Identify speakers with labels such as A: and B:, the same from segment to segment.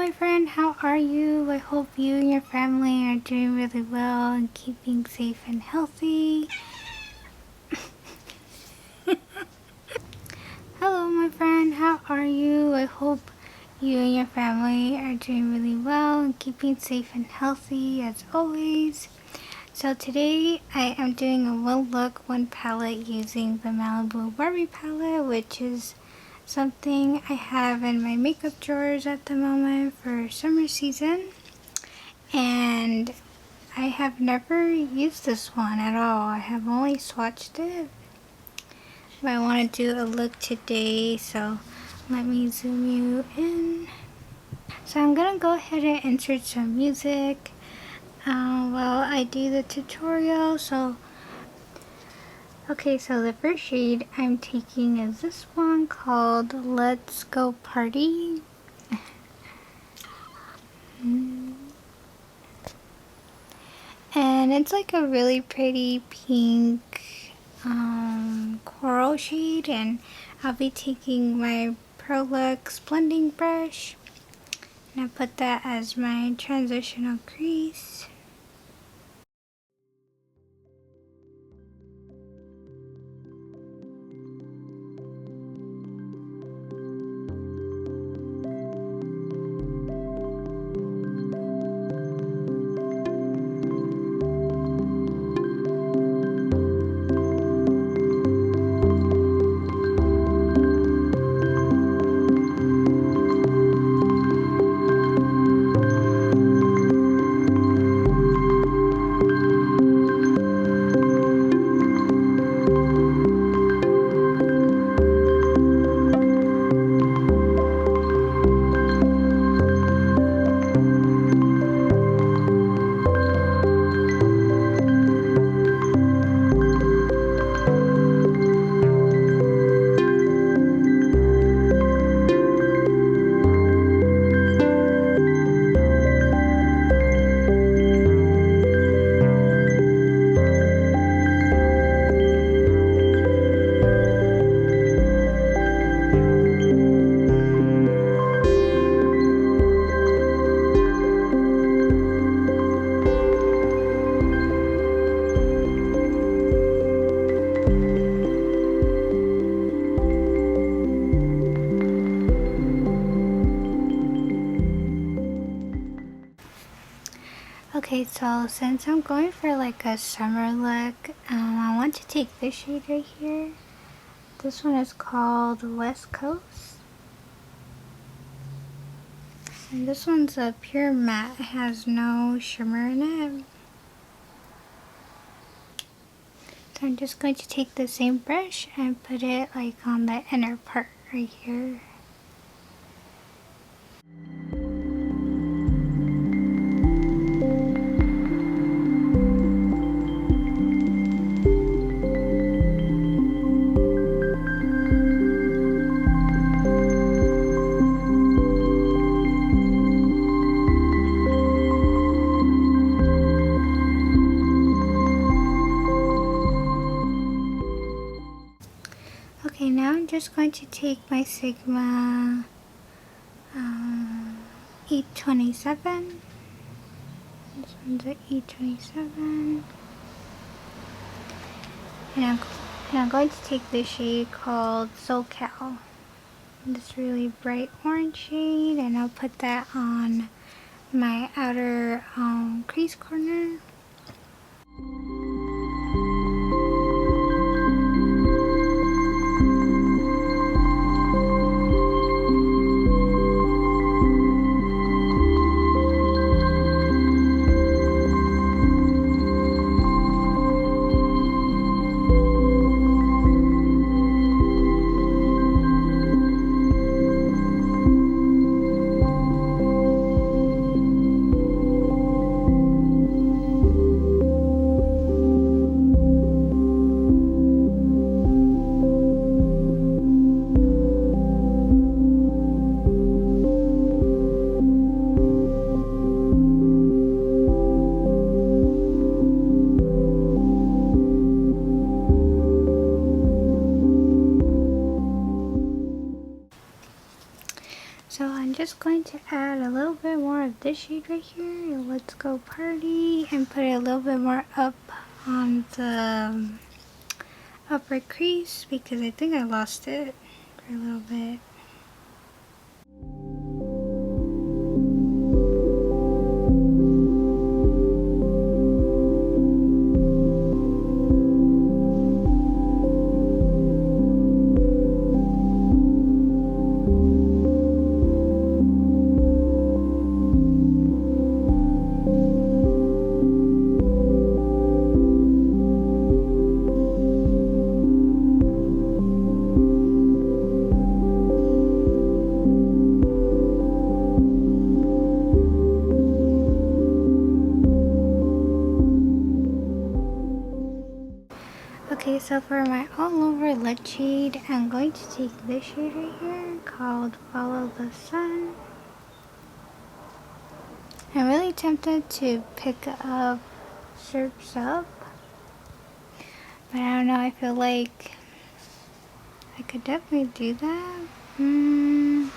A: my friend, how are you? I hope you and your family are doing really well and keeping safe and healthy. Hello my friend, how are you? I hope you and your family are doing really well and keeping safe and healthy as always. So today I am doing a one look, one palette using the Malibu Barbie palette, which is something I have in my makeup drawers at the moment for summer season. And I have never used this one at all. I have only swatched it. But I want to do a look today, so let me zoom you in. So I'm gonna go ahead and insert some music while I do the tutorial. Okay, so the first shade I'm taking is this one called Let's Go Party. And it's like a really pretty pink coral shade, and I'll be taking my Pro Lux blending brush and I put that as my transitional crease. Okay, so since I'm going for like a summer look, I want to take this shade right here. This one is called West Coast. And this one's a pure matte. It has no shimmer in it. So I'm just going to take the same brush and put it like on the inner part right here. Okay, now I'm just going to take my Sigma E27. This one's an E27. And I'm going to take this shade called SoCal. This really bright orange shade, and I'll put that on my outer crease corner. going to add a little bit more of this shade right here, Let's Go Party, and put it a little bit more up on the upper crease because I think I lost it for a little bit. Okay, so for my all over lid shade, I'm going to take this shade right here called Follow the Sun. I'm really tempted to pick up Surf's Up, but I don't know, I feel like I could definitely do that. You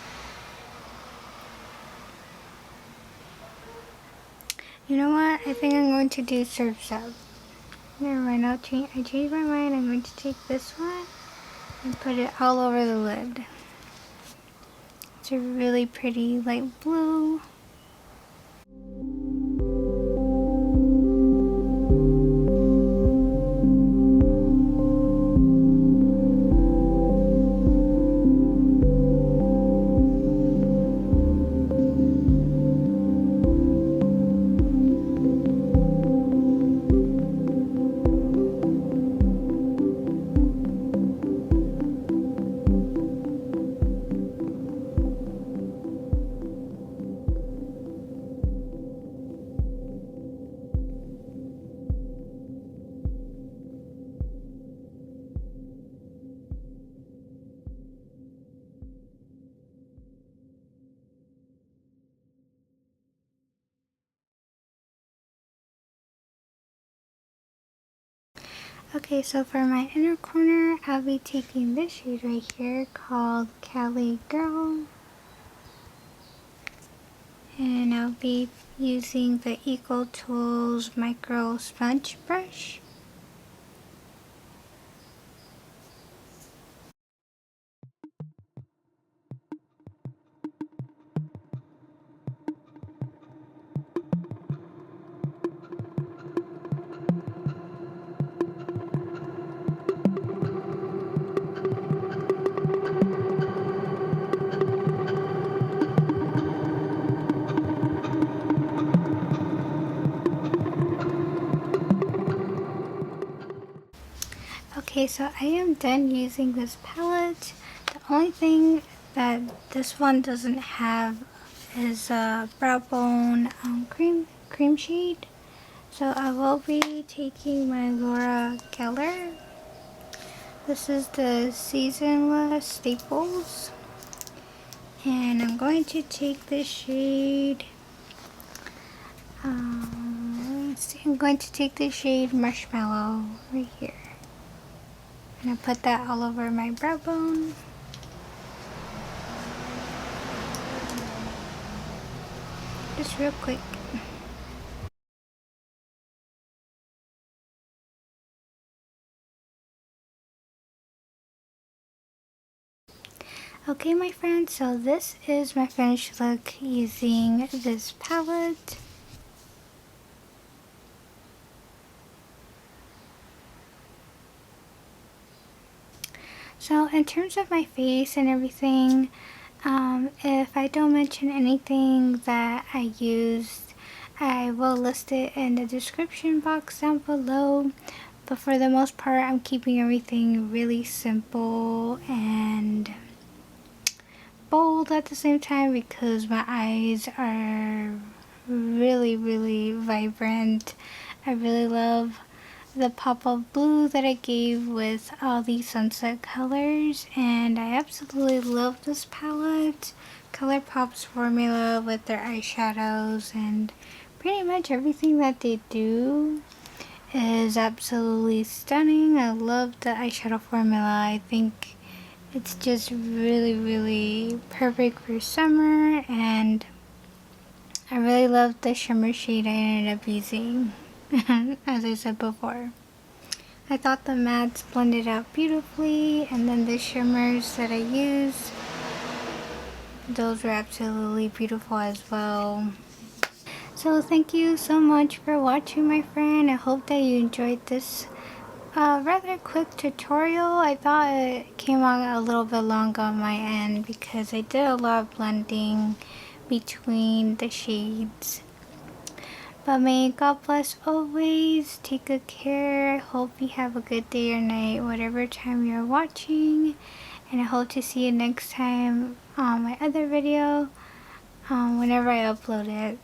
A: know what? I think I'm going to do Surf's Up. Never mind, I changed my mind. I'm going to take this one and put it all over the lid. It's a really pretty light blue. Okay, so for my inner corner, I'll be taking this shade right here called Cali Girl. And I'll be using the Eco Tools Micro Sponge Brush. Okay, so I am done using this palette. The only thing that this one doesn't have is a brow bone cream shade. So I will be taking my Laura Geller. This is the Seasonless Staples. And I'm going to take this shade, let's see, I'm going to take the shade Marshmallow right here. And I put that all over my brow bone. Just real quick. Okay, my friends, so this is my finished look using this palette. So in terms of my face and everything, if I don't mention anything that I used, I will list it in the description box down below. But for the most part, I'm keeping everything really simple and bold at the same time because my eyes are really vibrant. I really love the pop of blue that I gave with all these sunset colors, and I absolutely love this palette. Colourpop's formula with their eyeshadows and pretty much everything that they do is absolutely stunning. I love the eyeshadow formula. I think It's just really perfect for summer, and I really love the shimmer shade I ended up using. As I said before, I thought the mattes blended out beautifully, and then the shimmers that I used, those were absolutely beautiful as well. So thank you so much for watching, my friend. I hope that you enjoyed this rather quick tutorial. I thought it came out a little bit long on my end because I did a lot of blending between the shades. But may God bless always. Take good care. I hope you have a good day or night, whatever time you're watching. And I hope to see you next time on my other video, whenever I upload it.